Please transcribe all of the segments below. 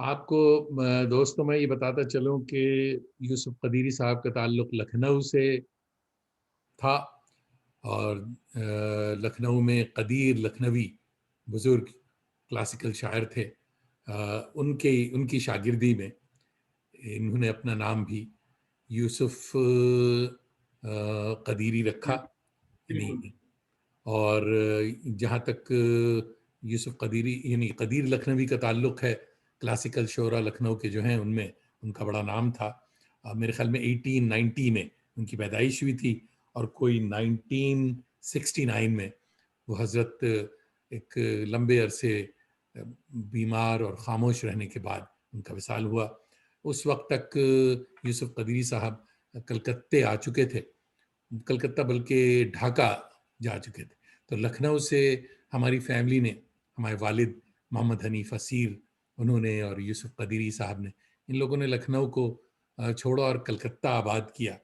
آپ کو دوستوں میں یہ بتاتا چلوں کہ یوسف قدیری صاحب کا تعلق لکھنؤ سے تھا، اور لکھنؤ میں قدیر لکھنوی بزرگ کلاسیکل شاعر تھے، ان کی شاگردی میں انہوں نے اپنا نام بھی یوسف قدیری رکھا، یعنی بالکل اور جہاں تک یوسف قدیری یعنی قدیر لکھنوی کا تعلق ہے، کلاسیکل شعراء لکھنؤ کے جو ہیں ان میں ان کا بڑا نام تھا۔ میرے خیال میں 1890 میں ان کی پیدائش ہوئی تھی، اور کوئی 1969 میں وہ حضرت ایک لمبے عرصے بیمار اور خاموش رہنے کے بعد ان کا وصال ہوا۔ اس وقت تک یوسف قدیری صاحب کلکتے آ چکے تھے، کلکتہ بلکہ ڈھاکہ جا چکے تھے۔ تو لکھنؤ سے ہماری فیملی نے، ہمارے والد محمد حنیف اسیر انہوں نے اور یوسف قدیری صاحب نے، ان لوگوں نے لکھنؤ کو چھوڑا اور کلکتہ آباد کیا،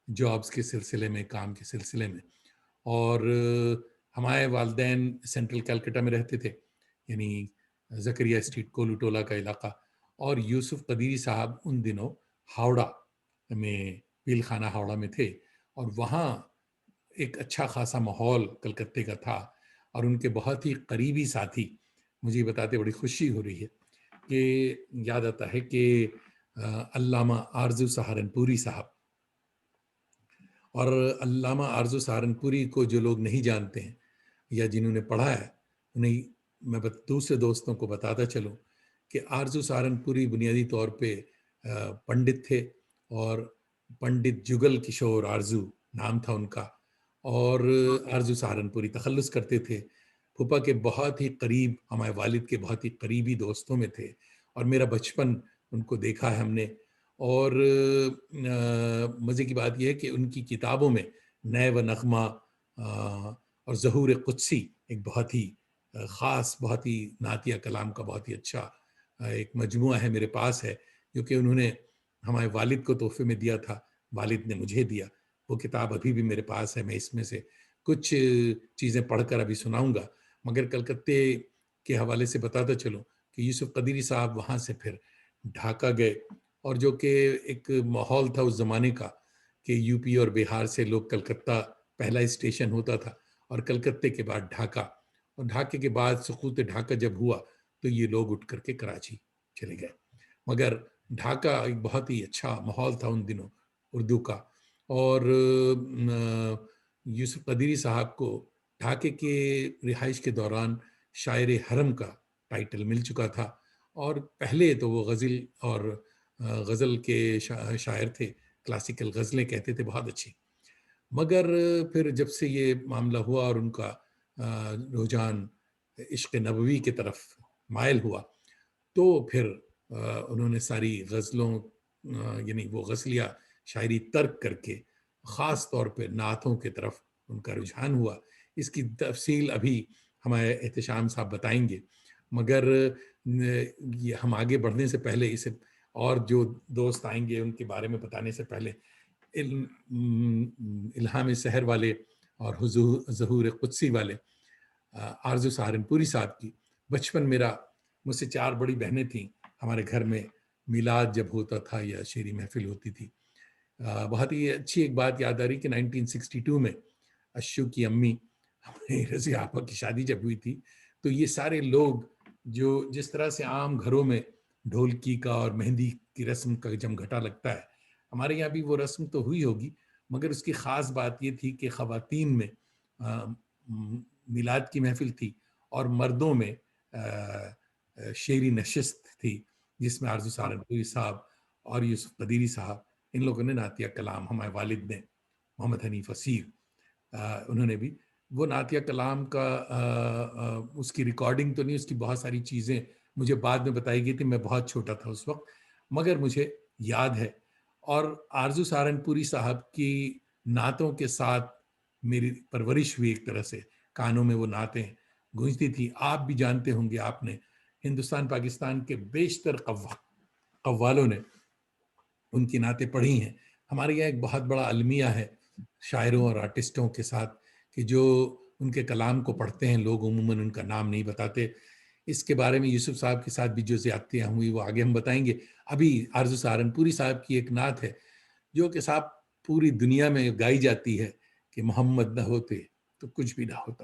جابس کے سلسلے میں، کام کے سلسلے میں۔ اور ہمارے والدین سینٹرل کلکتہ میں رہتے تھے، یعنی زکریا اسٹریٹ کولو ٹولہ کا علاقہ، اور یوسف قدیری صاحب ان دنوں ہاوڑا میں، پیل خانہ ہاوڑا میں تھے، اور وہاں ایک اچھا خاصا ماحول کلکتے کا تھا۔ اور ان کے بہت ہی قریبی ساتھی، مجھے یہ بتاتے بڑی خوشی ہو رہی ہے کہ یاد آتا ہے کہ علامہ آرزو سہارنپوری صاحب، اور علامہ آرزو سہارنپوری کو جو لوگ نہیں جانتے ہیں یا جنہوں نے پڑھا ہے، انہیں میں دوسرے دوستوں کو بتاتا چلوں کہ آرزو سہارنپوری بنیادی طور پہ پنڈت تھے، اور پنڈت جگل کشور آرزو نام تھا ان کا، اور آرزو سہارنپوری تخلص کرتے تھے۔ پھوپھا کے بہت ہی قریب، ہمارے والد کے بہت ہی قریبی دوستوں میں تھے، اور میرا بچپن ان کو دیکھا ہے ہم نے۔ اور مزے کی بات یہ ہے کہ ان کی کتابوں میں نئے و نغمہ اور ظہور قدسی ایک بہت ہی خاص، بہت ہی نعتیہ کلام کا بہت ہی اچھا ایک مجموعہ ہے، میرے پاس ہے، جو کہ انہوں نے ہمارے والد کو تحفے میں دیا تھا، والد نے مجھے دیا۔ وہ کتاب ابھی بھی میرے پاس ہے، میں اس میں سے کچھ چیزیں پڑھ کر ابھی سناؤں گا۔ مگر کلکتے کے حوالے سے بتاتا چلوں کہ یوسف قدیری صاحب وہاں سے پھر ڈھاکہ گئے، اور جو کہ ایک ماحول تھا اس زمانے کا کہ یو پی اور بہار سے لوگ کلکتہ پہلا اسٹیشن ہوتا تھا، اور کلکتے کے بعد ڈھاکہ، اور ڈھاکے کے بعد سقوط ڈھاکہ جب ہوا تو یہ لوگ اٹھ کر کے کراچی چلے گئے۔ مگر ڈھاکہ ایک بہت ہی اچھا ماحول تھا ان دنوں اردو کا، اور یوسف قدیری صاحب کو ڈھاکے کے رہائش کے دوران شاعر حرم کا ٹائٹل مل چکا تھا، اور پہلے تو وہ غزل اور غزل کے شاعر تھے، کلاسیکل غزلیں کہتے تھے بہت اچھی۔ مگر پھر جب سے یہ معاملہ ہوا اور ان کا رجحان عشق نبوی کی طرف مائل ہوا، تو پھر انہوں نے ساری غزلوں یعنی وہ غزلیہ شاعری ترک کر کے خاص طور پہ نعتوں کی طرف ان کا رجحان ہوا۔ اس کی تفصیل ابھی ہمارے احتشام صاحب بتائیں گے، مگر یہ ہم آگے بڑھنے سے پہلے اسے اور جو دوست آئیں گے ان کے بارے میں بتانے سے پہلے الہام سحر والے اور ظہور قدسی والے آرزو سہارنپوری صاحب کی بچپن، میرا مجھ سے 4 بڑی بہنیں تھیں، ہمارے گھر میں میلاد جب ہوتا تھا یا شعری محفل ہوتی تھی، بہت ہی اچھی ایک بات یاد آ رہی کہ 1962 میں اشو کی امی ہمارے رضی آپا کی شادی جب ہوئی تھی، تو یہ سارے لوگ جو جس طرح سے عام گھروں میں ڈھولکی کا اور مہندی کی رسم کا جم گھٹا لگتا ہے، ہمارے یہاں بھی وہ رسم تو ہوئی ہوگی، مگر اس کی خاص بات یہ تھی کہ خواتین میں میلاد کی محفل تھی، اور مردوں میں شعری نشست تھی، جس میں آرزو سہارنپوری صاحب اور یوسف قدیری صاحب، ان لوگوں نے نعتیہ کلام، ہمارے والد نے محمد حنیف اسیر انہوں نے بھی وہ نعتیہ کلام کا اس کی ریکارڈنگ تو نہیں، اس کی بہت ساری چیزیں مجھے بعد میں بتائی گئی تھی، میں بہت چھوٹا تھا اس وقت، مگر مجھے یاد ہے۔ اور آرزو سہارنپوری صاحب کی نعتوں کے ساتھ میری پرورش ہوئی، ایک طرح سے کانوں میں وہ نعتیں گونجتی تھی۔ آپ بھی جانتے ہوں گے، آپ نے ہندوستان پاکستان کے بیشتر قوالوں نے ان کی نعتیں پڑھی ہیں۔ ہمارے یہاں ایک بہت بڑا المیہ ہے شاعروں اور آرٹسٹوں کے ساتھ کہ جو ان کے کلام کو پڑھتے ہیں، لوگ عموماً ان کا نام نہیں بتاتے۔ اس کے بارے میں یوسف صاحب کے ساتھ بھی جو زیادتیاں ہوئی وہ آگے ہم بتائیں گے. ابھی آرزو سہارنپوری صاحب کی ایک نعت ہے جو کہ صاحب پوری دنیا میں گائی جاتی ہے کہ محمد نہ ہوتے تو کچھ بھی نہ ہوتا.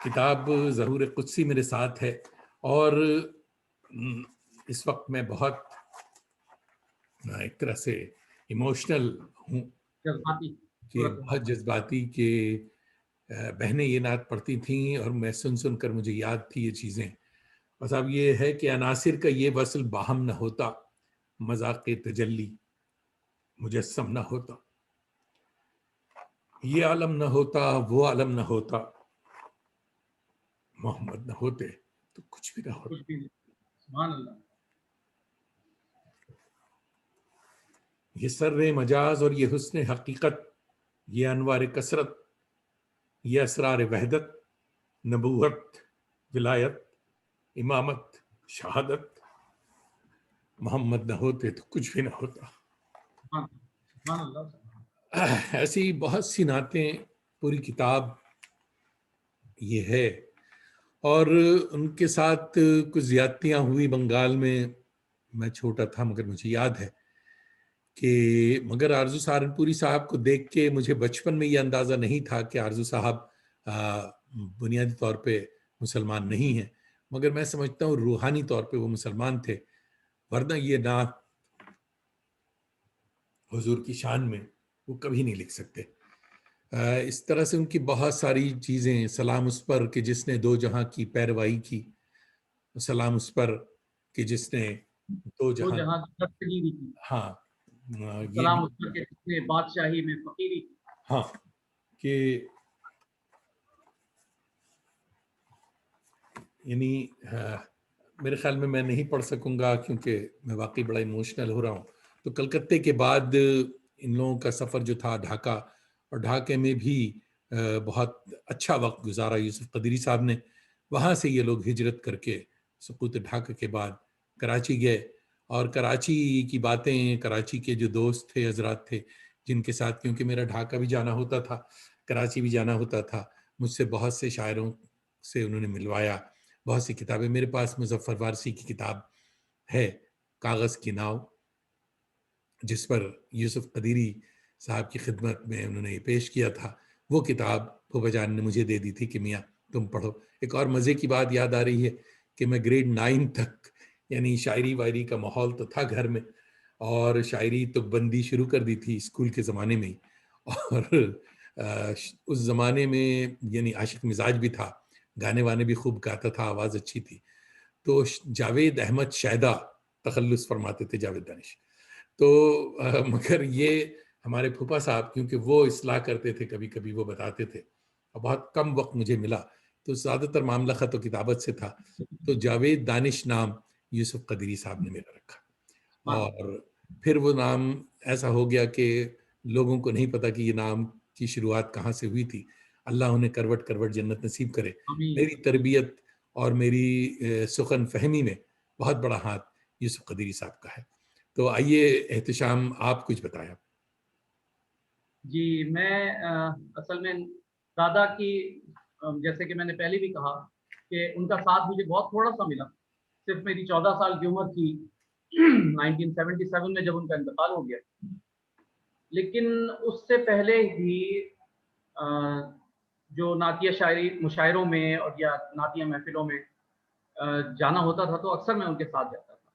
کتاب ظہور قدسی میرے ساتھ ہے اور اس وقت میں بہت ایک طرح سے ایموشنل ہوں کہ بہت جذباتی کہ بہنیں یہ نعت پڑھتی تھیں اور میں سن کر مجھے یاد تھی یہ چیزیں. بس اب یہ ہے کہ عناصر کا یہ وصل باہم نہ ہوتا، مذاق تجلی مجسم نہ ہوتا، یہ عالم نہ ہوتا وہ عالم نہ ہوتا، محمد نہ ہوتے تو کچھ بھی نہ ہوتا. سبحان اللہ. یہ سر مجاز اور یہ حسن حقیقت، یہ انوار کثرت، یہ اسرار وحدت، نبوت، ولایت، امامت، شہادت، محمد نہ ہوتے تو کچھ بھی نہ ہوتا. سبحان اللہ. ایسی بہت سی نعتیں، پوری کتاب یہ ہے. اور ان کے ساتھ کچھ زیادتیاں ہوئی بنگال میں چھوٹا تھا مگر مجھے یاد ہے کہ مگر آرزو سہارنپوری صاحب کو دیکھ کے مجھے بچپن میں یہ اندازہ نہیں تھا کہ آرزو صاحب بنیادی طور پہ مسلمان نہیں ہیں، مگر میں سمجھتا ہوں روحانی طور پہ وہ مسلمان تھے، ورنہ یہ نعت حضور کی شان میں وہ کبھی نہیں لکھ سکتے. اس طرح سے ان کی بہت ساری چیزیں، سلام اس پر کہ جس نے دو جہاں کی پیروائی کی، سلام اس پر کہ جس نے دو جہاں کی، ہاں سلام اس پر کہ جس نے بادشاہی میں فقیری کی. ہاں کہ یعنی میرے خیال میں نہیں پڑھ سکوں گا کیونکہ میں واقعی بڑا ایموشنل ہو رہا ہوں. تو کلکتے کے بعد ان لوگوں کا سفر جو تھا ڈھاکہ، اور ڈھاکے میں بھی بہت اچھا وقت گزارا یوسف قدیری صاحب نے. وہاں سے یہ لوگ ہجرت کر کے سقوط ڈھاکہ کے بعد کراچی گئے، اور کراچی کی باتیں، کراچی کے جو دوست تھے، حضرات تھے جن کے ساتھ، کیونکہ میرا ڈھاکہ بھی جانا ہوتا تھا، کراچی بھی جانا ہوتا تھا، مجھ سے بہت سے شاعروں سے انہوں نے ملوایا. بہت سی کتابیں میرے پاس، مظفر فارسی کی کتاب ہے کاغذ کی ناؤ، جس پر یوسف قدیری صاحب کی خدمت میں انہوں نے یہ پیش کیا تھا. وہ کتاب پھوپھا جان نے مجھے دے دی تھی کہ میاں تم پڑھو. ایک اور مزے کی بات یاد آ رہی ہے کہ میں گریڈ 9 تک، یعنی شاعری وائری کا ماحول تو تھا گھر میں، اور شاعری تو بندی شروع کر دی تھی اسکول کے زمانے میں ہی. اور اس زمانے میں یعنی عاشق مزاج بھی تھا، گانے وانے بھی خوب گاتا تھا، آواز اچھی تھی. تو جاوید احمد شیدا تخلص فرماتے تھے، جاوید دانش. تو مگر یہ ہمارے پھوپھا صاحب کیونکہ وہ اصلاح کرتے تھے، کبھی کبھی وہ بتاتے تھے، اور بہت کم وقت مجھے ملا تو زیادہ تر معاملہ خط و کتابت سے تھا. تو جاوید دانش نام یوسف قدیری صاحب نے میرا رکھا، اور پھر وہ نام ایسا ہو گیا کہ لوگوں کو نہیں پتا کہ یہ نام کی شروعات کہاں سے ہوئی تھی. اللہ انہیں کروٹ کروٹ جنت نصیب کرے. میری تربیت اور میری سخن فہمی میں بہت بڑا ہاتھ یوسف قدیری صاحب کا ہے. تو آئیے احتشام آپ کچھ بتایا. جی میں اصل میں دادا کی، جیسے کہ میں نے پہلے بھی کہا کہ ان کا ساتھ مجھے بہت تھوڑا سا ملا. صرف میری 14 سال کی عمر تھی 1977 میں جب ان کا انتقال ہو گیا. لیکن اس سے پہلے ہی جو نعتیہ شاعری مشاعروں میں اور یا نعتیہ محفلوں میں جانا ہوتا تھا تو اکثر میں ان کے ساتھ جاتا تھا.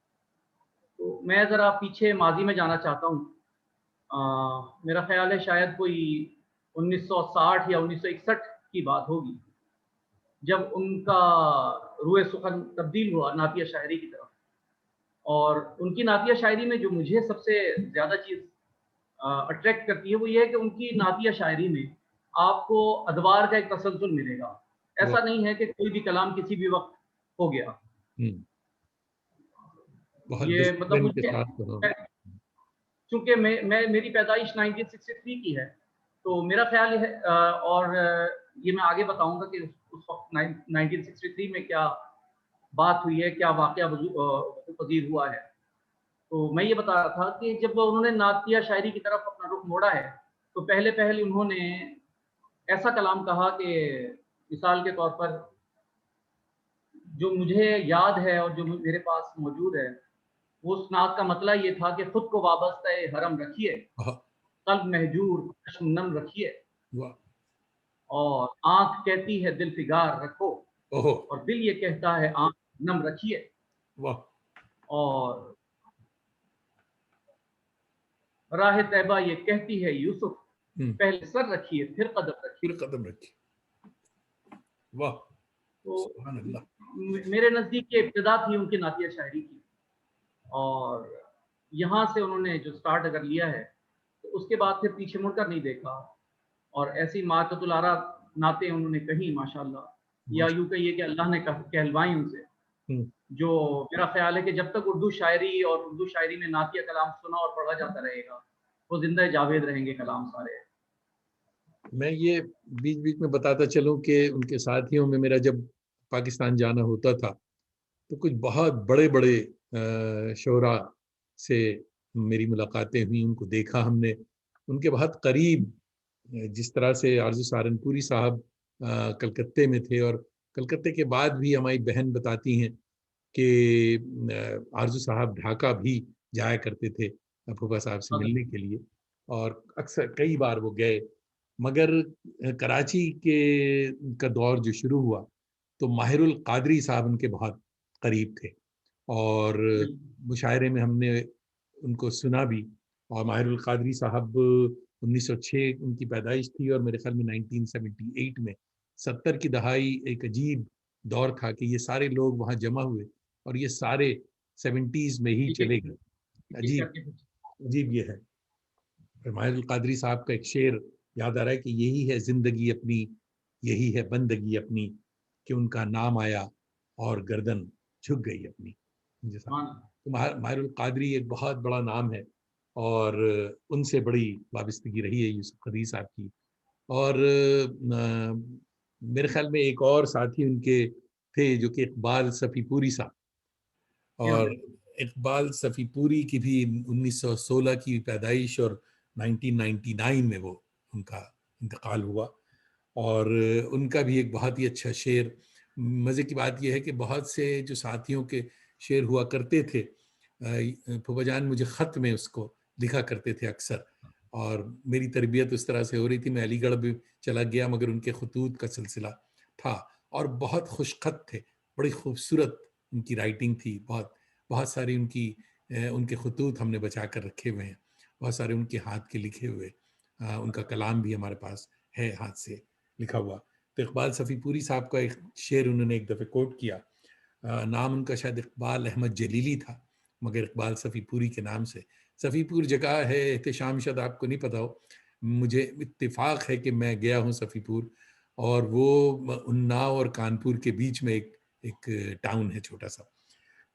تو میں ذرا پیچھے ماضی میں جانا چاہتا ہوں. میرا خیال ہے شاید کوئی 1960 یا 1961 کی بات ہوگی جب ان کا روح سخن تبدیل ہوا نعتیہ شاعری کی طرف. اور ان کی نعتیہ شاعری میں جو مجھے سب سے زیادہ چیز اٹریکٹ کرتی ہے وہ یہ ہے کہ ان کی نعتیہ شاعری میں آپ کو ادوار کا ایک تسلسل ملے گا. ایسا نہیں ہے کہ کوئی بھی کلام کسی بھی وقت ہو گیا. یہ مطلب مجھے، چونکہ میری پیدائش 1963 کی ہے تو میرا خیال ہے، اور یہ میں آگے بتاؤں گا کہ اس وقت 1963 میں کیا بات ہوئی ہے، کیا واقعہ پذیر ہوا ہے. تو میں یہ بتا رہا تھا کہ جب انہوں نے نعتیہ شاعری کی طرف اپنا رخ موڑا ہے تو پہلے انہوں نے ایسا کلام کہا کہ مثال کے طور پر جو مجھے یاد ہے اور جو میرے پاس موجود ہے، وہ اس نعت کا مطلع یہ تھا کہ خود کو وابستہ حرم رکھیے، واہ قلب محجور چشم نم رکھیے، واہ اور آنکھ کہتی ہے دل فگار رکھو، اوہ اور دل یہ کہتا ہے آنکھ نم رکھیے، واہ اور راہ طیبہ یہ کہتی ہے یوسف پہلے سر رکھیے پھر قدم رکھیے۔ پھر قدم رکھی واہ تو سبحان اللہ میرے نزدیک یہ ابتدا تھی ان کی نعتیہ شاعری کی، اور یہاں سے انہوں نے جو سٹارٹ اگر لیا ہے تو اس کے بعد پھر پیچھے مڑ کر نہیں دیکھا، اور ایسی مارکت العرا نعتیں انہوں نے کہیں ماشاءاللہ، یا یوں کہیے کہ اللہ نے کہلوائیں ان سے، جو میرا خیال ہے کہ جب تک اردو شاعری اور اردو شاعری میں نعتیہ کلام سنا اور پڑھا جاتا رہے گا وہ زندہ جاوید رہیں گے کلام سارے۔ میں یہ بیچ بیچ میں بتاتا چلوں کہ ان کے ساتھیوں میں میرا جب پاکستان جانا ہوتا تھا تو کچھ بہت بڑے بڑے شعراء سے میری ملاقاتیں ہوئیں، ان کو دیکھا ہم نے، ان کے بہت قریب، جس طرح سے آرزو سہارنپوری صاحب کلکتے میں تھے، اور کلکتے کے بعد بھی ہماری بہن بتاتی ہیں کہ آرزو صاحب ڈھاکہ بھی جایا کرتے تھے پھوپھا صاحب سے ملنے کے لیے، اور اکثر کئی بار وہ گئے، مگر کراچی کا دور جو شروع ہوا تو ماہر القادری صاحب ان کے بہت قریب تھے، اور مشاعرے میں ہم نے ان کو سنا بھی، اور ماہر القادری صاحب 1906 ان کی پیدائش تھی، اور میرے خیال میں 1978 میں 70 کی دہائی ایک عجیب دور تھا کہ یہ سارے لوگ وہاں جمع ہوئے اور یہ سارے 70s میں ہی چلے گئے۔ عجیب یہ ہے، ماہر القادری صاحب کا ایک شعر یاد آ رہا ہے کہ یہی ہے زندگی اپنی، یہی ہے بندگی اپنی، کہ ان کا نام آیا اور گردن جھک گئی اپنی۔ تو ماہر القادری ایک بہت بڑا نام ہے، اور ان سے بڑی وابستگی رہی ہے یوسف قدیر صاحب کی۔ اور میرے خیال میں ایک اور ساتھی ان کے تھے جو کہ اقبال صفی پوری صاحب، اور اقبال صفی پوری کی بھی 1916 کی پیدائش اور 1999 میں وہ ان کا انتقال ہوا، اور ان کا بھی ایک بہت ہی اچھا شعر، مزے کی بات یہ ہے کہ بہت سے جو ساتھیوں کے شعر ہوا کرتے تھے، پھوپھا جان مجھے خط میں اس کو لکھا کرتے تھے اکثر، اور میری تربیت اس طرح سے ہو رہی تھی، میں علی گڑھ بھی چلا گیا مگر ان کے خطوط کا سلسلہ تھا، اور بہت خوش خط تھے، بڑی خوبصورت ان کی رائٹنگ تھی، بہت ساری ان کے خطوط ہم نے بچا کر رکھے ہوئے ہیں، بہت سارے ان کے ہاتھ کے لکھے ہوئے، ان کا کلام بھی ہمارے پاس ہے ہاتھ سے لکھا ہوا۔ تو اقبال صفی پوری صاحب کا ایک شعر انہوں نے ایک دفعہ کوٹ کیا، نام ان کا شاید اقبال احمد جلیلی تھا مگر اقبال صفی پوری کے نام سے۔ صفی پور جگہ ہے احتشام، شاید آپ کو نہیں پتا ہو، مجھے اتفاق ہے کہ میں گیا ہوں صفی پور، اور وہ اناؤ اور کانپور کے بیچ میں ایک ٹاؤن ہے چھوٹا سا۔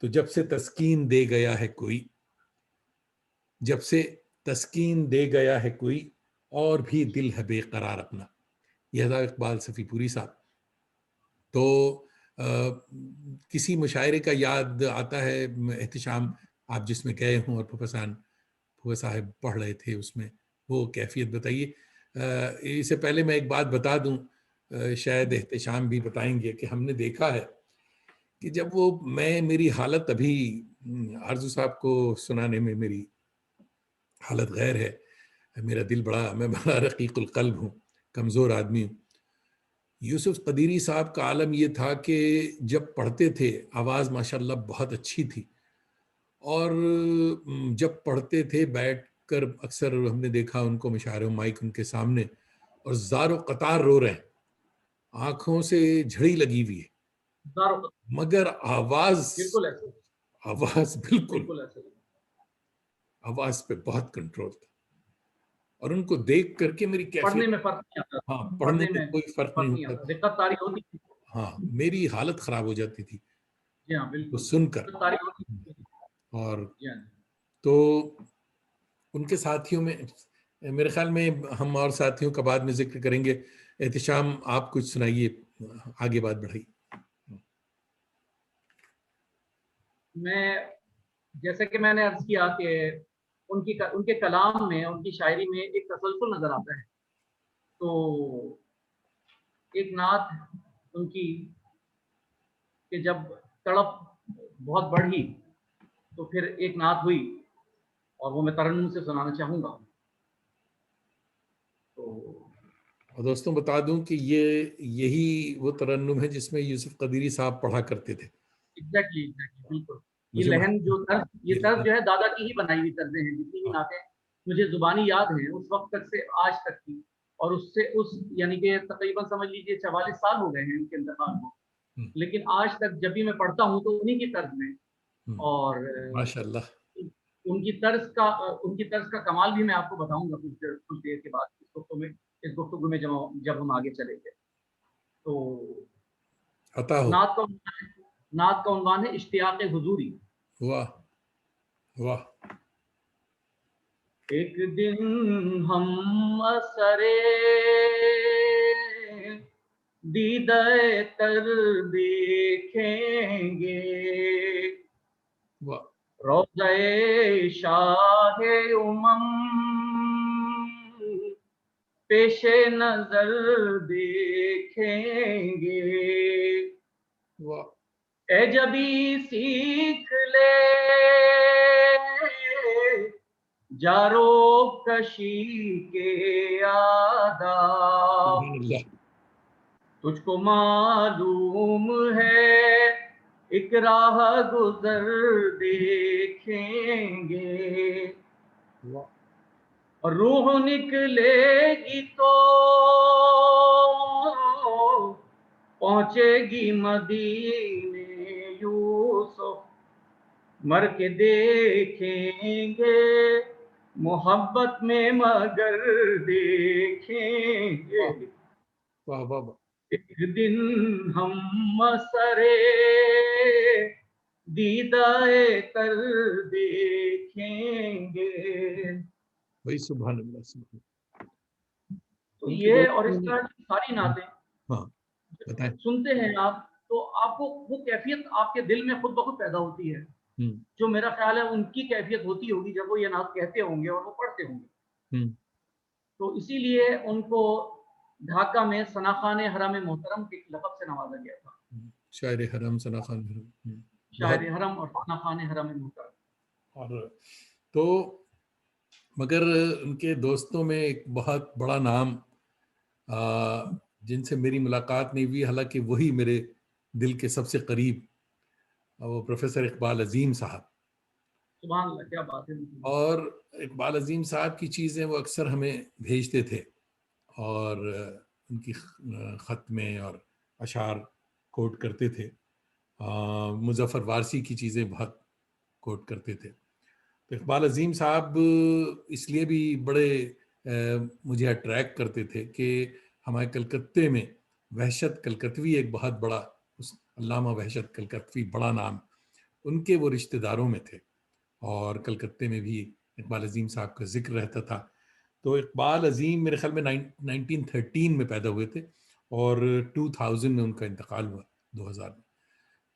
تو جب سے تسکین دے گیا ہے کوئی، جب سے تسکین دے گیا ہے کوئی، اور بھی دل ہے بے قرار اپنا، یہ تھا اقبال صفی پوری صاحب۔ تو کسی مشاعرے کا یاد آتا ہے احتشام، آپ جس میں گئے ہوں اور پھوپھا صاحب پڑھ رہے تھے، اس میں وہ کیفیت بتائیے۔ اس سے پہلے میں ایک بات بتا دوں، شاید احتشام بھی بتائیں گے، کہ ہم نے دیکھا ہے کہ جب میری حالت ابھی آرزو صاحب کو سنانے میں میری حالت غیر ہے، میرا دل میں بڑا رقیق القلب ہوں، کمزور آدمی ہوں۔ یوسف قدیری صاحب کا عالم یہ تھا کہ جب پڑھتے تھے آواز ماشاءاللہ بہت اچھی تھی، اور جب پڑھتے تھے بیٹھ کر اکثر ہم نے دیکھا ان کو مشاعروں مائک ان کے سامنے، اور زار و قطار رو رہے ہیں، آنکھوں سے جھڑی لگی ہوئی ہے، مگر آواز بالکل آواز پہ بہت کنٹرول تھا، اور ان کو دیکھ کر کے میری کیفیت، پڑھنے میں فرق نہیں آتا، ہاں پڑھنے میں کوئی فرق نہیں ہوتا، دقت طاری ہوتی تھی، ہاں میری حالت خراب ہو جاتی تھی جی ہاں بالکل سن کر۔ اور تو ان کے ساتھیوں میں میرے خیال میں ہم اور ساتھیوں کا بعد میں ذکر کریں گے۔ احتشام آپ کچھ سنائیے، آگے بات بڑھائی۔ میں جیسے کہ میں نے عرض کیا کہ ان کے کلام میں، ان کی شاعری میں ایک تسلسل نظر آتا ہے۔ تو ایک نعت ان کی کہ جب تڑپ بہت بڑھی تو پھر ایک نعت ہوئی اور وہ میں ترنم سے سنانا چاہوں گا. تو اور دوستوں بتا دوں کہ یہی وہ ترنم ہے جس میں یوسف قدیری صاحب پڑھا کرتے تھے. ایگزیکٹلی بالکل. یہ مجھے لہن جو طرز جو ہے دادا کی ہی بنائی ہوئی طرزیں ہیں. جتنی بھی نعتیں مجھے زبانی یاد ہیں اس وقت تک سے آج تک کی، اور اس سے یعنی کہ تقریباً سمجھ لیجیے 44 سال ہو گئے ہیں ان کے انتقال کو، لیکن آج تک جب بھی میں پڑھتا ہوں تو انہی کی طرز میں. اور ماشاء اللہ ان کی طرز کا کمال بھی میں آپ کو بتاؤں گا کچھ دیر کے بعد اس گفتگو میں جب ہم آگے چلیں گے. تو عطا ہو. نعت کا عنوان ہے اشتیاق حضوری. واہ واہ. ایک دن ہم اثرے دیدہ تر دیکھیں گے، روضہ شاہ پیش نظر دیکھیں گے. اے جبی سیکھ لے جارو کشی کے آداب، تجھ کو معلوم ہے ایک راہ گزر دیکھیں گے. روح نکلے گی تو پہنچے گی مدینے یوسف، مر کے دیکھیں گے محبت میں مگر دیکھیں گے. ایک دن ہم سرے دیدائے تر دیکھیں گے. وہی سبحان اللہ سبحان. تو یہ اور اس طرح کی ساری نعتیں سنتے ہیں آپ تو آپ کو وہ کیفیت آپ کے دل میں خود بخود پیدا ہوتی ہے جو میرا خیال ہے ان کی کیفیت ہوتی ہوگی جب وہ یہ نعت کہتے ہوں گے اور وہ پڑھتے ہوں گے. تو اسی لیے ان کو ڈھاکہ میں ثناخان حرم محترم کے لقب سے نوازا گیا تھا. شاعر حرم ثناخان شاعر حرم اور ثناخان حرم محترم. اور تو مگر ان کے دوستوں میں ایک بہت بڑا نام جن سے میری ملاقات نہیں ہوئی، حالانکہ وہی میرے دل کے سب سے قریب، وہ پروفیسر اقبال عظیم صاحب. سبحان اللہ، کیا بات ہے. اور اقبال عظیم صاحب کی چیزیں وہ اکثر ہمیں بھیجتے تھے اور ان کی خط میں اور اشعار کوٹ کرتے تھے. مظفر وارسی کی چیزیں بہت کوٹ کرتے تھے. تو اقبال عظیم صاحب اس لیے بھی بڑے مجھے اٹریکٹ کرتے تھے کہ ہمارے کلکتے میں وحشت کلکتوی ایک بہت بڑا، علامہ وحشت کلکتوی بڑا نام، ان کے وہ رشتہ داروں میں تھے اور کلکتے میں بھی اقبال عظیم صاحب کا ذکر رہتا تھا. تو اقبال عظیم میرے خیال میں 1913 میں پیدا ہوئے تھے اور 2000 میں ان کا انتقال ہوا، 2000 میں.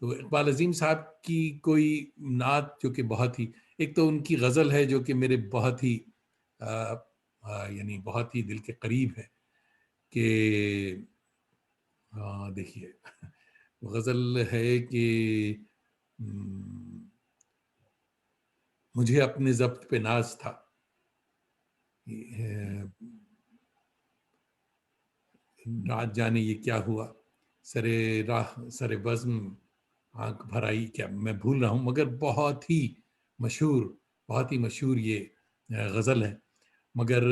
تو اقبال عظیم صاحب کی کوئی نعت جو کہ بہت ہی، ایک تو ان کی غزل ہے جو کہ میرے بہت ہی یعنی بہت ہی دل کے قریب ہے کہ دیکھیے غزل ہے کہ مجھے اپنے ضبط پہ ناز تھا، رات جانے یہ کیا ہوا، سرے راہ سرے بزم آنکھ بھر آئی، کیا میں بھول رہا ہوں، مگر بہت ہی مشہور یہ غزل ہے. مگر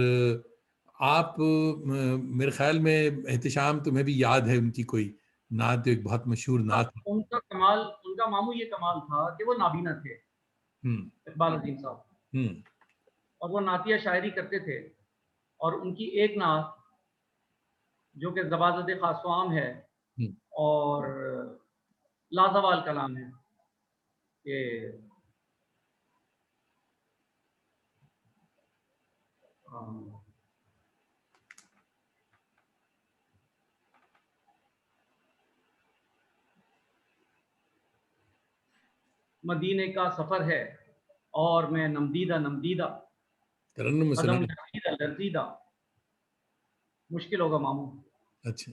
آپ میرے خیال میں احتشام تمہیں بھی یاد ہے ان کی کوئی نعت جو ایک بہت مشہور نعت ہے. ان کا کمال، ان کا ماموں یہ کمال تھا کہ وہ نابینا تھے اقبال عظیم صاحب، اور وہ نعتیہ شاعری کرتے تھے. اور ان کی ایک نعت جو کہ زبادت خاصوام ہے اور لازوال کلام ہے کہ مدینے کا سفر ہے اور میں نمدیدہ قدم لرزیدہ. مشکل ہوگا ماموں. اچھا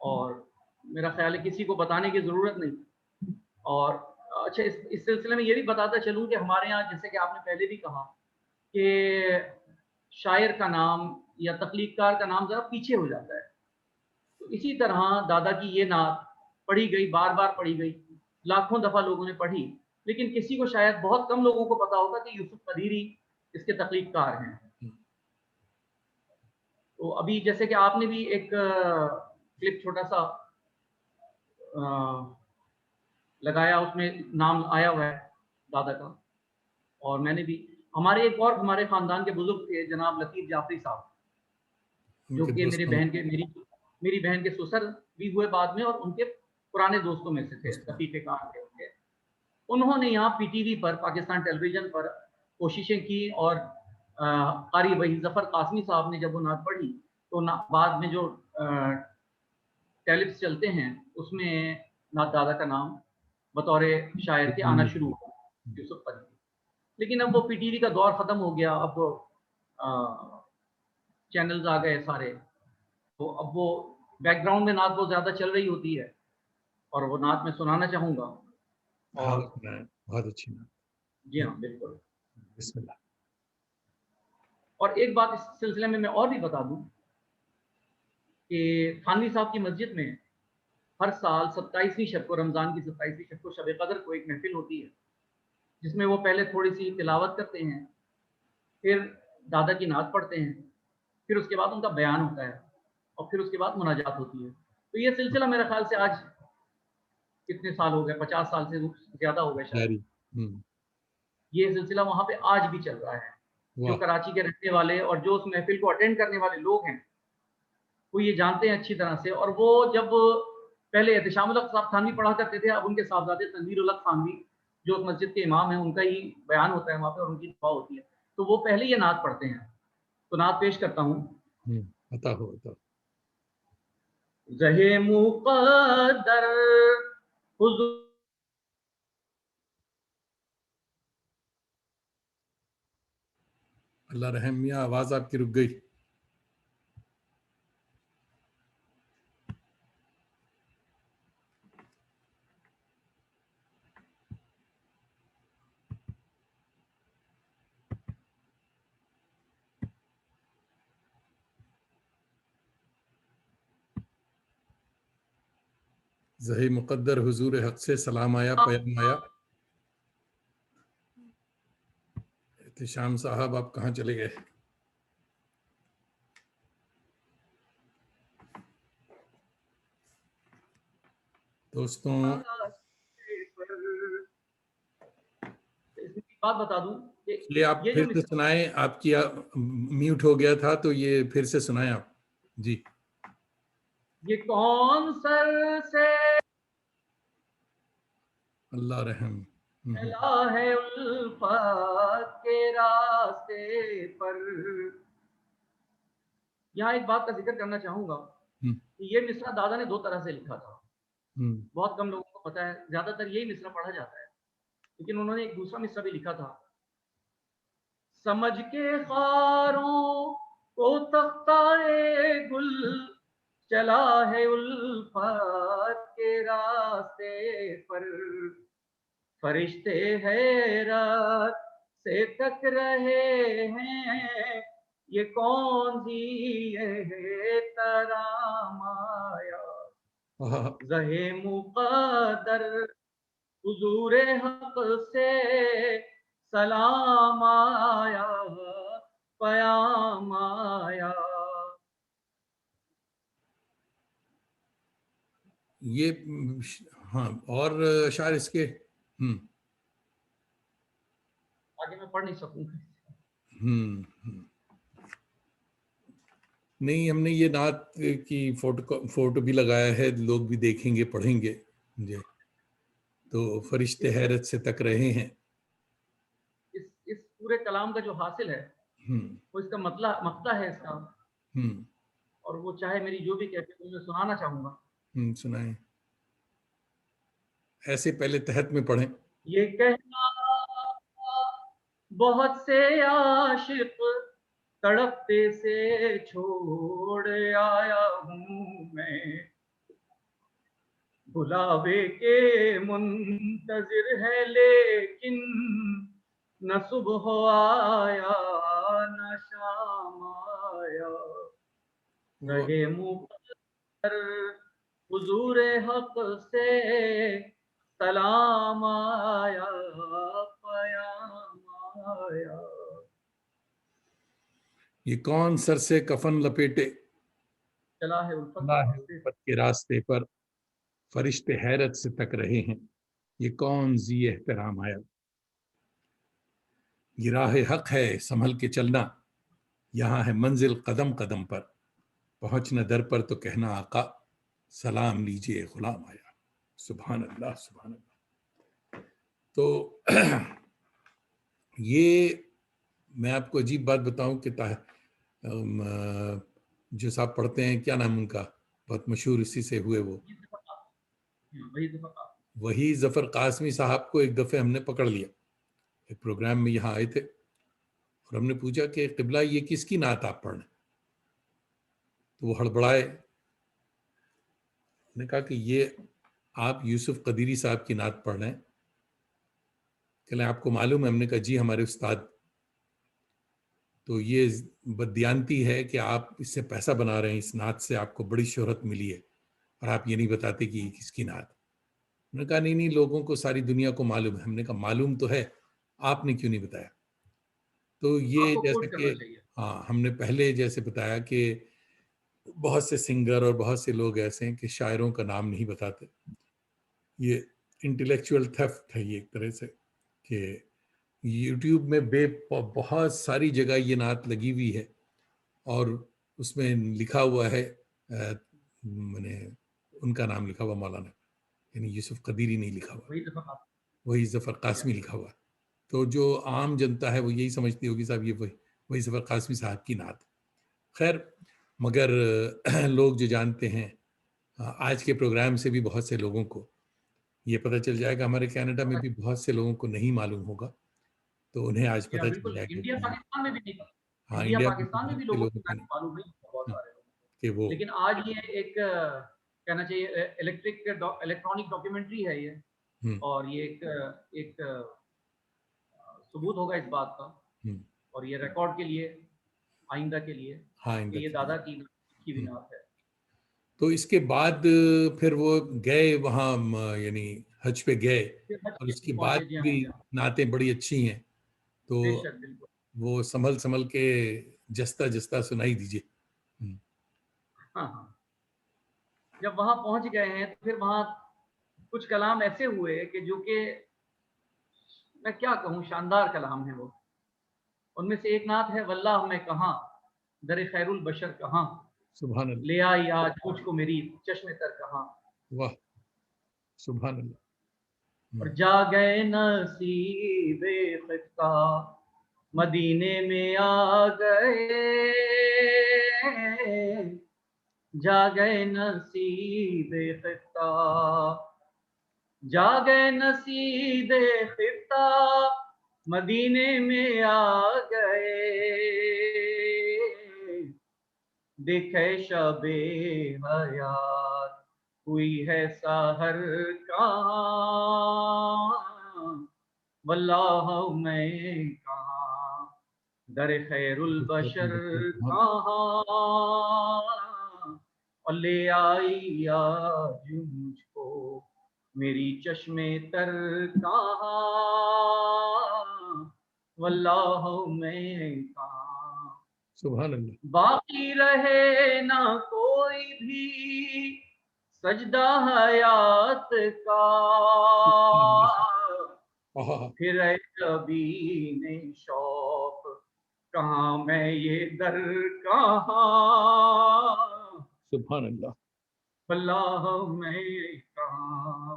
اور میرا خیال ہے کسی کو بتانے کی ضرورت نہیں. اور اچھا اس سلسلے میں یہ بھی بتاتا چلوں کہ ہمارے یہاں جیسے کہ آپ نے پہلے بھی کہا کہ شاعر کا نام یا تخلیق کار کا نام ذرا پیچھے ہو جاتا ہے. تو اسی طرح دادا کی یہ نعت پڑھی گئی، بار بار پڑھی گئی، لاکھوں دفعہ لوگوں نے پڑھی، لیکن کسی کو شاید بہت کم لوگوں کو پتا ہوگا کہ یوسف قدیری اس کے تخلیق کار ہیں. تو ابھی جیسے کہ آپ نے بھی ایک کلپ چھوٹا سا لگایا، اس میں نام آیا ہوا ہے دادا کا، اور میں نے بھی ہمارے خاندان کے بزرگ تھے جناب لطیف جعفری صاحب، جو کہ میری بہن کے سسر بھی ہوئے بعد میں، اور ان کے پرانے دوستوں میں سے تھے، رفیق کار تھے ان کے. انہوں نے یہاں پی ٹی وی پر، پاکستان ٹیلی ویژن پر کوششیں کی، اور قاری وحید ظفر قاسمی صاحب نے جب وہ نعت پڑھی تو بعد میں جو ٹیلپس چلتے ہیں اس میں نعت دادا کا نام بطور شاعر کے آنا شروع ہوا، یوسف قدیری. لیکن اب وہ پی ٹی وی کا دور ختم ہو گیا، اب چینلز آ گئے سارے، تو اب وہ بیک گراؤنڈ میں نعت بہت زیادہ چل رہی ہوتی ہے، اور وہ نعت میں سنانا چاہوں گا. اور بہت اچھی نعت. جی ہاں بالکل، بسم اللہ. اور ایک بات اس سلسلے میں اور بھی بتا دوں کہ تھانوی صاحب کی مسجد میں ہر سال 27ویں شب کو، رمضان کی 27ویں شب کو، شب قدر کو ایک محفل ہوتی ہے، جس میں وہ پہلے تھوڑی سی تلاوت کرتے ہیں، پھر دادا کی نعت پڑھتے ہیں، پھر اس کے بعد ان کا بیان ہوتا ہے، اور پھر اس کے بعد مناجات ہوتی ہے. تو یہ سلسلہ میرے خیال سے آج کتنے سال ہو گئے، 50 سال سے زیادہ ہو گئے شاید، یہ سلسلہ وہاں پہ آج بھی چل رہا ہے. جو کراچی کے رہنے والے اور جو اس محفل کو اٹینڈ کرنے والے لوگ ہیں وہ یہ جانتے ہیں اچھی طرح سے. اور وہ جب پہلے احتشام الحق صاحب تھانوی پڑھا کرتے تھے، اب ان کے صاحبزادے تنویر الحق تھانوی جو اس مسجد کے امام ہیں، ان کا ہی بیان ہوتا ہے وہاں پہ اور ان کی دعا ہوتی ہے. تو وہ پہلے یہ نعت پڑھتے ہیں، تو نعت پیش کرتا ہوں. زہے مقدر حضور اللہ رحم، میاں آواز آپ کی رک گئی. زہی مقدر حضور حق سے سلام آیا، پیام آیا. احتشام صاحب آپ کہاں چلے گئے؟ دوستوں بات بتا دوں یہ آپ پھر سے سنائیں. آپ کی میوٹ ہو گیا تھا تو یہ پھر سے سنائیں آپ. جی. یہ کون سر سے اللہ رحم ہے الفت کے راستے پر. یہاں ایک بات کا ذکر کرنا چاہوں گا کہ یہ مصرع دادا نے 2 طرح سے لکھا تھا. بہت کم لوگوں کو پتا ہے، زیادہ تر یہی مصرع پڑھا جاتا ہے، لیکن انہوں نے ایک دوسرا مصرع بھی لکھا تھا. سمجھ کے خاروں کو تختہ گل چلا ہے الفت کے راستے پر. فرشتے حیرت سے تک رہے ہیں، یہ کون سی احترام آیا. زہے مقدر حضور حق سے سلام آیا، پیام آیا. یہ ہاں، اور شاعر اس کے آگے میں پڑھ نہیں سکوں. نہیں، ہم نے یہ نعت کی فوٹو بھی لگایا ہے، لوگ بھی دیکھیں گے، پڑھیں گے. جی. تو فرشتے حیرت سے تک رہے ہیں. اس پورے کلام کا جو حاصل ہے وہ اس کا مقطع ہے اس کا، اور وہ چاہے میری جو بھی کیفیت میں سنانا چاہوں گا. سنائیں. ایسے پہلے تحت میں پڑھیں. یہ کہنا بہت سے عاشق تڑپتے سے چھوڑ آیا ہوں میں، بلاوے کے منتظر ہے لیکن نہ صبح آیا نہ شام آیا، رہے منہ پر حضور حق سے سلام آیا پیام آیا۔ یہ کون سر سے کفن لپیٹے چلا ہے الفت چلا ہے راستے، الفت کے راستے پر، فرشتے حیرت سے تک رہے ہیں، یہ کون ذی احترام آیا۔ یہ راہ حق ہے سنبھل کے چلنا، یہاں ہے منزل قدم قدم پر، پہنچنا در پر تو کہنا آقا سلام لیجئے غلام آیا۔ سبحان اللہ سبحان اللہ۔ تو یہ میں آپ کو عجیب بات بتاؤں کہ جو صاحب پڑھتے ہیں، کیا نام ان کا، بہت مشہور اسی سے ہوئے، وہ وہی ظفر قاسمی صاحب کو ایک دفعہ ہم نے پکڑ لیا، ایک پروگرام میں یہاں آئے تھے، اور ہم نے پوچھا کہ قبلہ یہ کس کی نعت آپ پڑھ رہے ہیں؟ تو وہ ہڑبڑائے، نے کہا کہ یہ آپ یوسف قدیری صاحب کی نعت پڑھ رہے ہیں۔ کہ آپ کو معلوم ہے؟ ہم نے کہا جی ہمارے استاد۔ تو یہ بددیانتی ہے کہ آپ اس سے پیسہ بنا رہے ہیں، اس نعت سے آپ کو بڑی شہرت ملی ہے، اور آپ یہ نہیں بتاتے کہ یہ کس کی نعت۔ ہم نے کہا نہیں لوگوں کو ساری دنیا کو معلوم ہے۔ ہم نے کہا معلوم تو ہے، آپ نے کیوں نہیں بتایا؟ تو یہ جیسا کہ ہاں ہم نے پہلے جیسے بتایا کہ بہت سے سنگر اور بہت سے لوگ ایسے ہیں کہ شاعروں کا نام نہیں بتاتے۔ یہ انٹلیکچوئل تھیفٹ ہے یہ ایک طرح سے، کہ یوٹیوب میں بہت ساری جگہ یہ نعت لگی ہوئی ہے، اور اس میں لکھا ہوا ہے میں نے ان کا نام لکھا ہوا مولانا، یعنی یوسف قدیری نہیں لکھا ہوا، وہی ظفر قاسمی لکھا ہوا ہے۔ تو جو عام جنتا ہے وہ یہی سمجھتی ہوگی صاحب یہ وہی ظفر قاسمی صاحب کی نعت۔ خیر، مگر لوگ جو جانتے ہیں، آج کے پروگرام سے بھی بہت سے لوگوں کو یہ پتہ چل جائے گا، ہمارے کینیڈا میں بھی بہت سے لوگوں کو نہیں معلوم ہوگا، تو انہیں آج پتہ چل جائے گا انڈیا پاکستان میں بھی نہیں، ہاں انڈیا انڈیا میں پاکستان میں بھی کے لوگوں لوگوں کو کو نہیں معلوم نہیں بہت سارے لوگوں کو، کہ وہ لیکن آج یہ ایک کہنا چاہیے الیکٹرانک ڈاکیومنٹری ہے یہ، اور یہ ایک ثبوت ہوگا اس بات کا، اور یہ ریکارڈ کے لیے آئندہ کے لیے کہ یہ دادا کی بھی نعت ہے۔ تو اس کے بعد پھر وہ گئے وہاں، یعنی حج پہ گئے، اور اس کے بعد بھی نعتیں بڑی اچھی ہیں، تو وہ سنبھل کے جستا سنائی دیجیے۔ ہاں، جب وہاں پہنچ گئے ہیں تو پھر وہاں کچھ کلام ایسے ہوئے کہ جو کہ میں کیا کہوں، شاندار کلام ہے وہ۔ ان میں سے ایک نعت ہے واللہ میں کہاں در خیر البشر کہاں، سبحان اللہ، لے آئی آج مجھ کو میری چشم تر کہاں، واہ سبحان اللہ۔ اور جا گئے نصیب خفتہ مدینے میں آ گئے، جا گئے نصیب خفتہ، جا گئے نصیب خفتہ مدینے میں آ گئے، دیکھے شب حیات ہوئی ہے سحر کہاں، واللہ میں کہاں در خیر البشر کہاں، اور لے آئی آج مجھ کو میری چشم تر کہاں، واللہ میں کہاں، سبحان اللہ۔ باقی رہے نہ کوئی بھی سجدہ حیات کا، پھر اے کبھی نے شوق کہاں میں یہ در کہاں، سبحان اللہ، اللہ میں کہاں،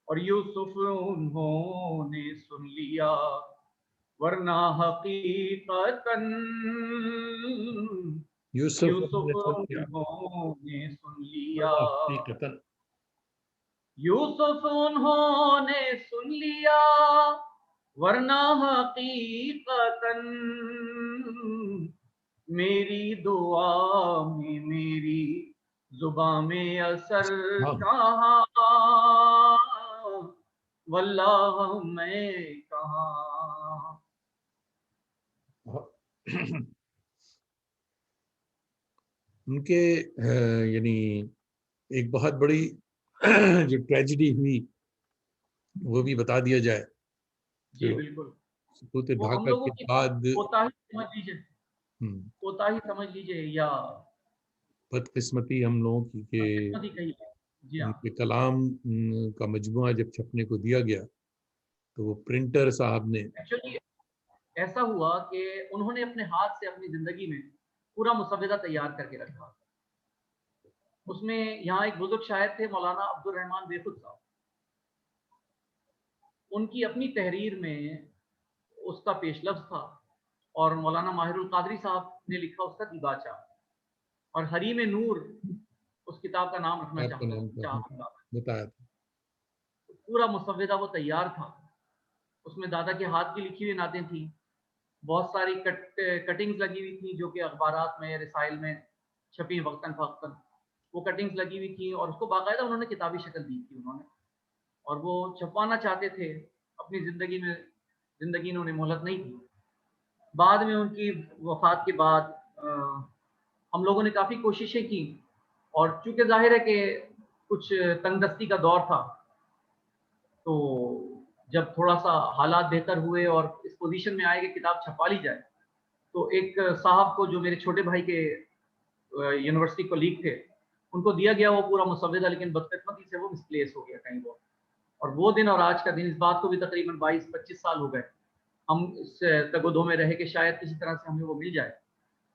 اور یوسف انہوں نے سن لیا ورنہ حقیقتاً، یوسف انہوں نے سن لیا، یوسف انہوں نے سن لیا ورنہ حقیقتاً، میری دعا میں میری زباں میں اثر ہاں کہاں، واللہ میں کہاں. ان کے یعنی ایک بہت بڑی جو ٹریجڈی ہوئی وہ بھی بتا دیا جائے. جی جو بالکل. سقوط وہ ہم ڈھاکہ لوگوں کے کی بعد کوتاہی سمجھ لیجیے، ہم، کوتاہی سمجھ لیجیے یا بدقسمتی ہم لوگوں کی کہ قسمتی کہی ہے. جی ان ہاں. کے کلام کا مجموعہ جب چھپنے کو دیا گیا تو وہ پرنٹر صاحب نے ایکچولی ایسا ہوا کہ انہوں نے اپنے ہاتھ سے اپنی زندگی میں پورا مسودہ تیار کر کے رکھا. اس میں یہاں ایک بزرگ شاعر تھے مولانا عبد الرحمان بیخود صاحب، ان کی اپنی تحریر میں اس کا پیش لفظ تھا، اور مولانا ماہر القادری صاحب نے لکھا اس کا دیباچہ، اور حریم نور اس کتاب کا نام رکھنا آپ کا نام چاہتا. بتایا تھا. پورا مسودہ وہ تیار تھا. اس میں دادا کے ہاتھ کی لکھی ہوئی نعتیں تھیں، بہت ساری کٹنگز لگی ہوئی تھیں جو کہ اخبارات میں رسائل میں چھپی وقتاً فوقتاً. وہ کٹنگز لگی ہوئی تھیں اور اس کو باقاعدہ انہوں نے کتابی شکل دی تھی انہوں نے، اور وہ چھپوانا چاہتے تھے. اپنی زندگی نے انہیں مہلت نہیں دی. بعد میں ان کی وفات کے بعد ہم لوگوں نے کافی کوششیں کی، اور چونکہ ظاہر ہے کہ کچھ تنگ دستی کا دور تھا، تو جب تھوڑا سا حالات بہتر ہوئے اور اس پوزیشن میں آئے کہ کتاب چھپا لی جائے، تو ایک صاحب کو جو میرے چھوٹے بھائی کے یونیورسٹی کولیگ تھے، ان کو دیا گیا وہ پورا مسودہ، لیکن بدقسمتی سے وہ مسپلیس ہو گیا کہیں وہ. اور وہ دن اور آج کا دن، اس بات کو بھی تقریباً 22-25 سال ہو گئے. ہم اس تگ و دو میں رہے کہ شاید کسی طرح سے ہمیں وہ مل جائے،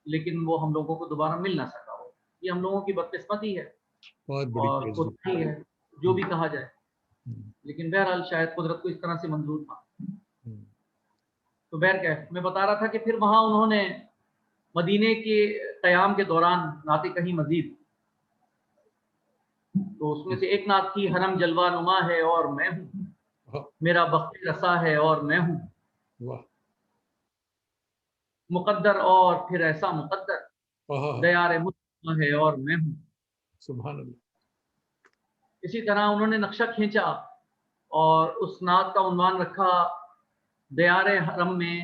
لیکن وہ ہم لوگوں کو دوبارہ مل نہ سکا. وہ یہ ہم لوگوں کی بدقسمتی ہے بہت بڑی اور ٹریجڈی. کوتاہی ہے، جو بھی کہا جائے. ہم، لیکن بہرحال شاید قدرت کو اس طرح سے منظور تھا. ہم، تو بہرکیف میں بتا رہا تھا کہ پھر وہاں انہوں نے مدینے کے قیام کے دوران نعتیں کہیں مزید. تو اس میں سے ایک نعت تھی: حرم جلوہ نما ہے اور میں ہوں، ہاں، میرا بخت رسا ہے اور میں ہوں، واہ، مقدر اور پھر ایسا مقدر، ہاں، دیار مصطفیٰ ہے اور میں ہوں. سبحان اللہ. اسی طرح انہوں نے نقشہ کھینچا اور اس نعت کا عنوان رکھا دیار حرم میں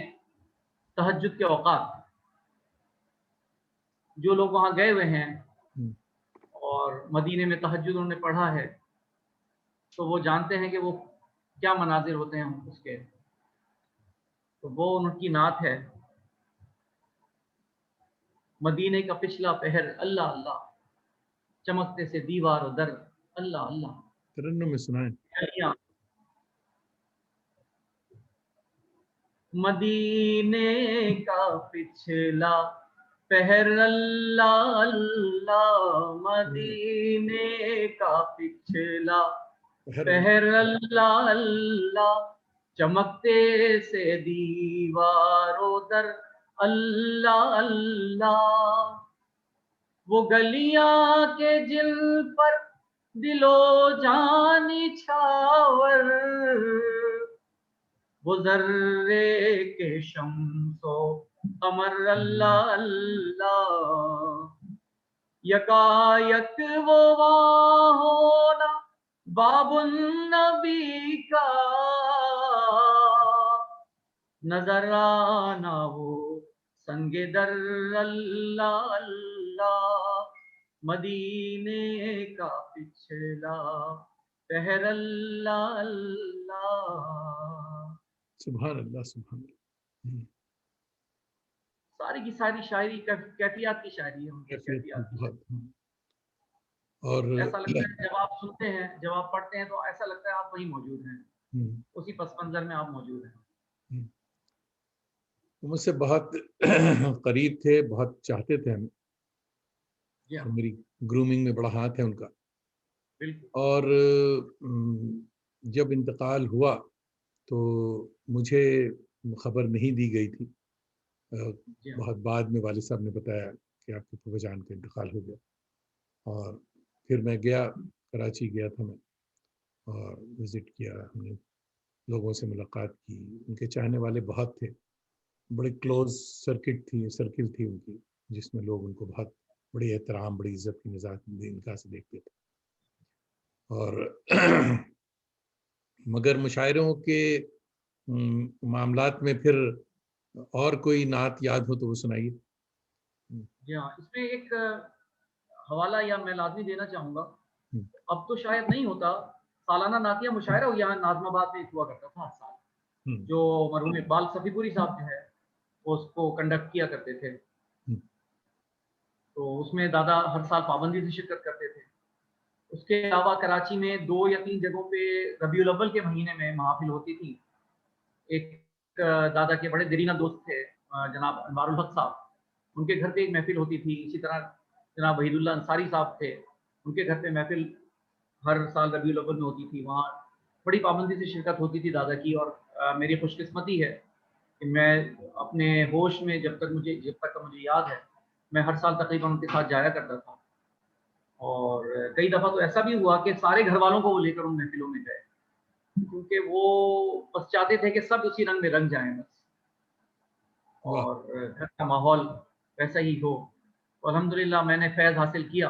تہجد کے اوقات. جو لوگ وہاں گئے ہوئے ہیں ہم، اور مدینے میں تہجد انہوں نے پڑھا ہے، تو وہ جانتے ہیں کہ وہ کیا مناظر ہوتے ہیں اس کے. تو وہ ان کی نعت ہے: مدینے کا پچھلا پہر اللہ اللہ، چمکتے سے دیوار و در اللہ اللہ. ترنم میں سنائیں. مدینے کا پچھلا پہر اللہ اللہ، مدینے کا پچھلا پہر اللہ اللہ، چمکتے سے دیوار و در اللہ اللہ. وہ گلیاں کے جن پر دل و جانی چھاور، وہ ذرے کے شمس و قمر اللہ اللہ. یکا یک وہ وہاں ہونا باب النبی کا، نظر آنا وہ سنگ در اللہ اللہ. مدینے کا پچھلا پہر اللہ اللہ. سبحان اللہ سبحان اللہ. ساری کی ساری شاعری کیفیات کی شاعری ہے ان کی، کیفیات کی شاعری. بہت. اور ایسا لگتا ہے جب آپ سنتے ہیں، جب آپ پڑھتے ہیں، تو ایسا لگتا ہے آپ وہیں موجود ہیں، اسی پس منظر میں آپ موجود ہیں. مجھ سے بہت قریب تھے، بہت چاہتے تھے ہمیں، جی اور ہاں میری گرومنگ میں بڑا ہاتھ ہے ان کا. بالکل. اور جب انتقال ہوا تو مجھے خبر نہیں دی گئی تھی. جی ہاں بہت بعد میں والد صاحب نے بتایا کہ آپ کے پھوپھا جان کا انتقال ہو گیا. اور پھر میں گیا، کراچی گیا تھا میں، اور وزٹ کیا. ہم نے لوگوں سے ملاقات کی. ان کے چاہنے والے بہت تھے، بڑے کلوز سرکل تھی ان کی، جس میں لوگ ان کو بہت بڑی احترام بڑی عزت کی نگاہ سے دیکھتے تھے. اور مگر مشاعروں کے معاملات میں پھر اور کوئی نعت یاد ہو تو وہ سنائیے. جی ہاں، اس میں ایک حوالہ یا میں لازمی دینا چاہوں گا. اب تو شاید نہیں ہوتا، سالانہ نعتیہ مشاعرہ یہاں ناظم آباد میں ہوا کرتا تھا ہر سال، جو مرحوم اقبال صفی پوری صاحب جو ہے وہ اس کو کنڈکٹ کیا کرتے تھے. تو اس میں دادا ہر سال پابندی سے شرکت کرتے تھے. اس کے علاوہ کراچی میں 2 یا 3 جگہوں پہ ربیع الاول کے مہینے میں محافل ہوتی تھی. ایک دادا کے بڑے دیرینہ دوست تھے جناب انوار الحق صاحب، ان کے گھر پہ ایک محفل ہوتی تھی. اسی طرح جناب وحید اللہ انصاری صاحب تھے، ان کے گھر پہ محفل ہر سال ربیع الاول میں ہوتی تھی. وہاں بڑی پابندی سے شرکت ہوتی تھی دادا کی. اور میری خوش قسمتی ہے کہ میں اپنے ہوش میں جب تک مجھے یاد ہے میں ہر سال تقریباً ان کے ساتھ جایا کرتا تھا. اور کئی دفعہ تو ایسا بھی ہوا کہ سارے گھر والوں کو وہ لے کر ان محفلوں میں گئے، کیونکہ وہ بس چاہتے تھے کہ سب اسی رنگ میں رنگ جائیں بس، اور گھر کا ماحول ویسا ہی ہو. الحمدللہ میں نے فیض حاصل کیا،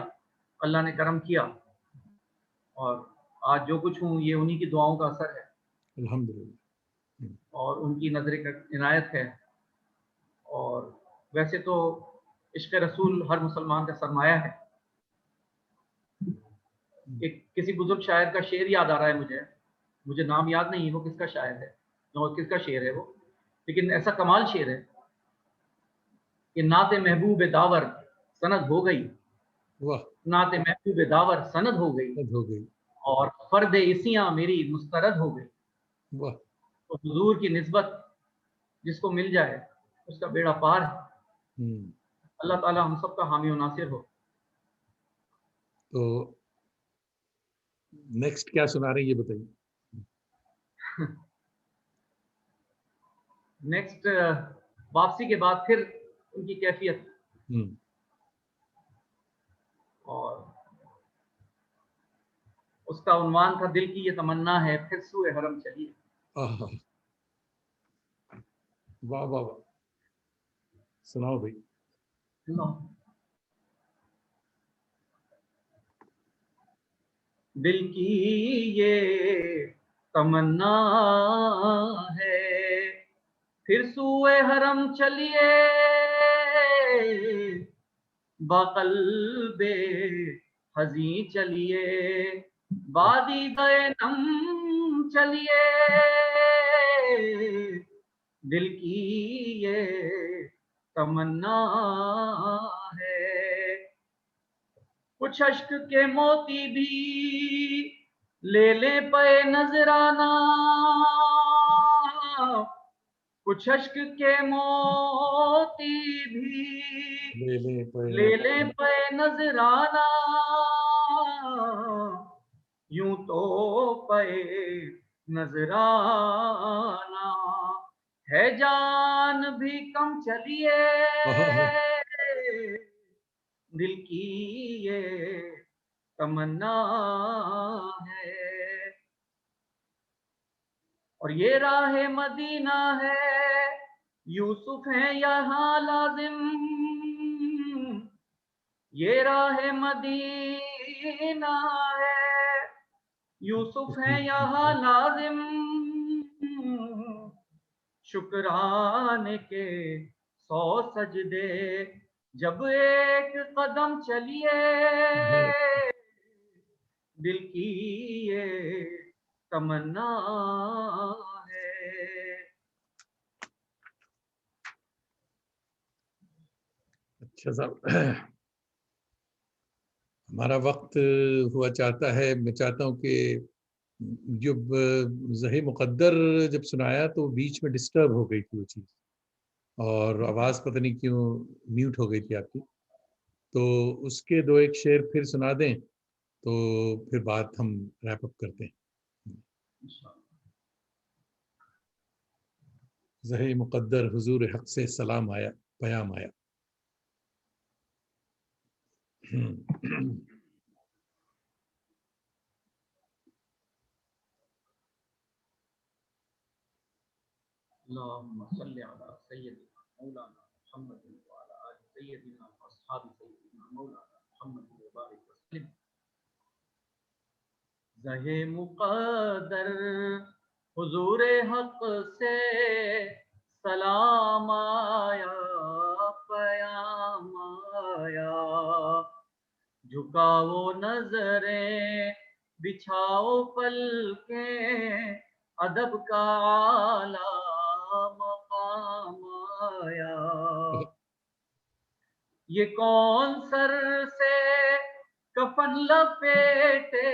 اللہ نے کرم کیا، اور آج جو کچھ ہوں یہ انہی کی دعاؤں کا اثر ہے الحمدللہ. اور ان کی نظر عنایت ہے. اور ویسے تو عشق رسول ہر مسلمان کا سرمایہ ہے. ایک کسی بزرگ شاعر کا شعر یاد آ رہا ہے مجھے نام یاد نہیں ہے وہ کس کا شاعر ہے اور کس کا شعر ہے وہ، لیکن ایسا کمال شعر ہے کہ نعت محبوب داور سند ہو گئی، نعت محبوب داور سند ہو گئی، اور فرد اسیاں میری مسترد ہو گئی. تو حضور کی نسبت جس کو مل جائے اس کا بیڑا پار ہے. اللہ تعالی ہم سب کا حامی و ناصر ہو. تو نیکسٹ کیا سنا رہے ہیں یہ بتائیے. نیکسٹ واپسی کے بعد پھر ان کی کیفیت، اور اس کا عنوان تھا دل کی یہ تمنا ہے پھر سوئے حرم چلیے. واہ واہ واہ، سناؤ بھائی. دل کی یہ تمنا ہے پھر سوئے حرم چلیے، بقلب حزیں چلیے، وادی نم چلیے. دل کی یہ تمنا ہے کچھ اشک کے موتی بھی لے لے پے نذرانہ، کچھ اشک کے موتی بھی لے لے پے نذرانہ، یوں تو پے نذرانہ ہے جان بھی کم چلیے. دل کی یہ تمنا ہے اور یہ راہ مدینہ ہے، یوسف ہیں یہاں لازم، یہ راہ مدینہ ہے، یوسف ہیں یہاں لازم، شکرانے کے 100 سجدے جب ایک قدم چلیے. دل کی یہ تمنا ہے. اچھا صاحب، ہمارا وقت ہوا چاہتا ہے. میں چاہتا ہوں کہ جب زہی مقدر جب سنایا تو بیچ میں ڈسٹرب ہو گئی تھی وہ چیز، اور آواز پتہ نہیں کیوں میوٹ ہو گئی تھی آپ کی. تو اس کے 2 ایک شعر پھر سنا دیں تو پھر بات ہم ریپ اپ کرتے ہیں. زہی مقدر حضور حق سے سلام آیا، پیام آیا. اللهم صل على سيدنا مولانا محمد وعلى آل سيدنا واصحاب سيدنا زہے مقدر حضور حق سے سلام آیا، پیام آیا، جھکاؤ نظریں بچھاؤ پلکیں، ادب کا اعلیٰ مقام آیا۔ یہ کون سر سے کفن لپیٹے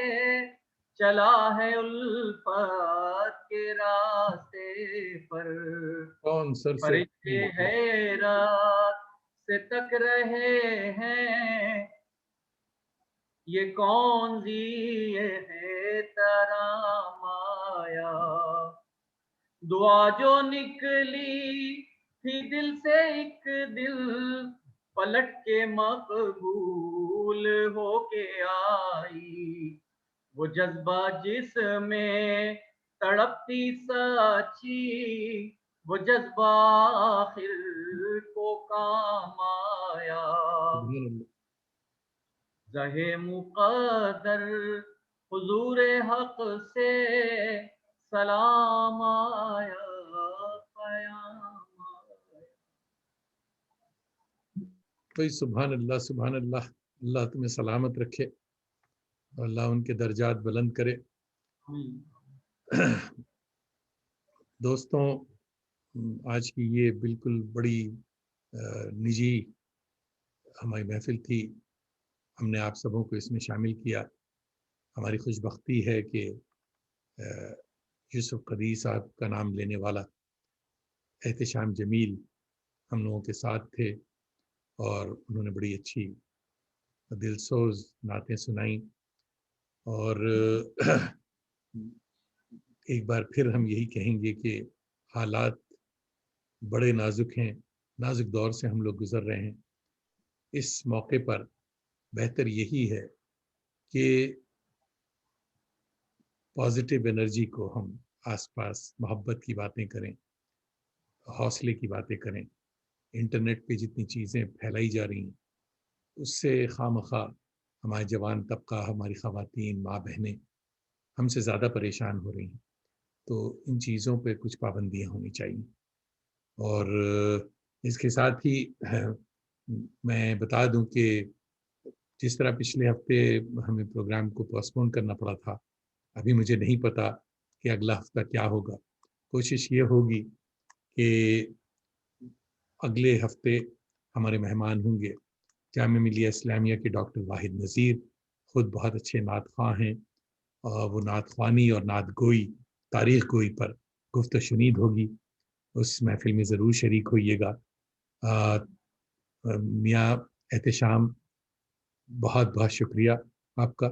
چلا ہے الفت کے راستے پر، کون سر سے فرشتے حیرت سے تک رہے ہیں، یہ کون ذی احترام آیا۔ دعا جو نکلی تھی دل سے ایک دل، پلٹ کے مقبول ہو کے آئی، وہ جذبہ جس میں تڑپتی سچی، وہ جذبہ آخر کو کام آیا۔ زہے مقدر حضور حق سے سلام آیا، پیام آیا۔ بھائی سبحان اللہ سبحان اللہ، اللہ تمہیں سلامت رکھے اور اللہ ان کے درجات بلند کرے۔ دوستوں، آج کی یہ بالکل بڑی نجی ہماری محفل تھی، ہم نے آپ سبوں کو اس میں شامل کیا۔ ہماری خوش بختی ہے کہ یوسف قدیر صاحب کا نام لینے والا احتشام جمیل ہم لوگوں کے ساتھ تھے، اور انہوں نے بڑی اچھی دلسوز نعتیں سنائیں، اور ایک بار پھر ہم یہی کہیں گے کہ حالات بڑے نازک ہیں، نازک دور سے ہم لوگ گزر رہے ہیں۔ اس موقع پر بہتر یہی ہے کہ پازیٹیو انرجی کو ہم آس پاس محبت کی باتیں کریں، حوصلے کی باتیں کریں۔ انٹرنیٹ پہ جتنی چیزیں پھیلائی جا رہی ہیں اس سے خواہ مخواہ ہمارے جوان طبقہ، ہماری خواتین، ماں بہنیں ہم سے زیادہ پریشان ہو رہی ہیں۔ تو ان چیزوں پہ کچھ پابندیاں ہونی چاہیے۔ اور اس کے ساتھ ہی میں بتا دوں کہ جس طرح پچھلے ہفتے ہمیں پروگرام کو پوسٹپون کرنا پڑا تھا، ابھی مجھے نہیں پتا کہ اگلا ہفتہ کیا ہوگا۔ کوشش یہ ہوگی کہ اگلے ہفتے ہمارے مہمان ہوں گے جامعہ ملیہ اسلامیہ کے ڈاکٹر واحد نذیر، خود بہت اچھے نعت خواں ہیں، اور وہ نعت خوانی اور نعت گوئی، تاریخ گوئی پر گفت و شنید ہوگی۔ اس محفل میں ضرور شریک ہوئیے گا۔ میاں احتشام، بہت بہت شکریہ آپ کا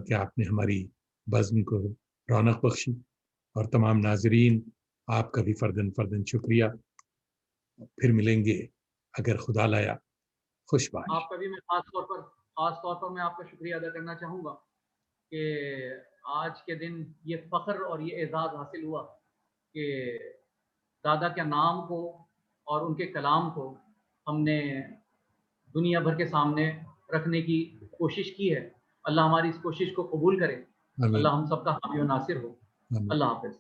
کہ آپ نے ہماری بزم کو رونق بخشی، اور تمام ناظرین آپ کا بھی فردن فردن شکریہ۔ پھر ملیں گے اگر خدا لایا۔ خوش بات۔ آپ کا بھی میں خاص طور پر میں آپ کا شکریہ ادا کرنا چاہوں گا کہ آج کے دن یہ فخر اور یہ اعزاز حاصل ہوا کہ دادا کے نام کو اور ان کے کلام کو ہم نے دنیا بھر کے سامنے رکھنے کی کوشش کی ہے۔ اللہ ہماری اس کوشش کو قبول کرے۔ آمین۔ اللہ ہم سب کا حامی و ناصر ہو۔ آمین۔ اللہ حافظ۔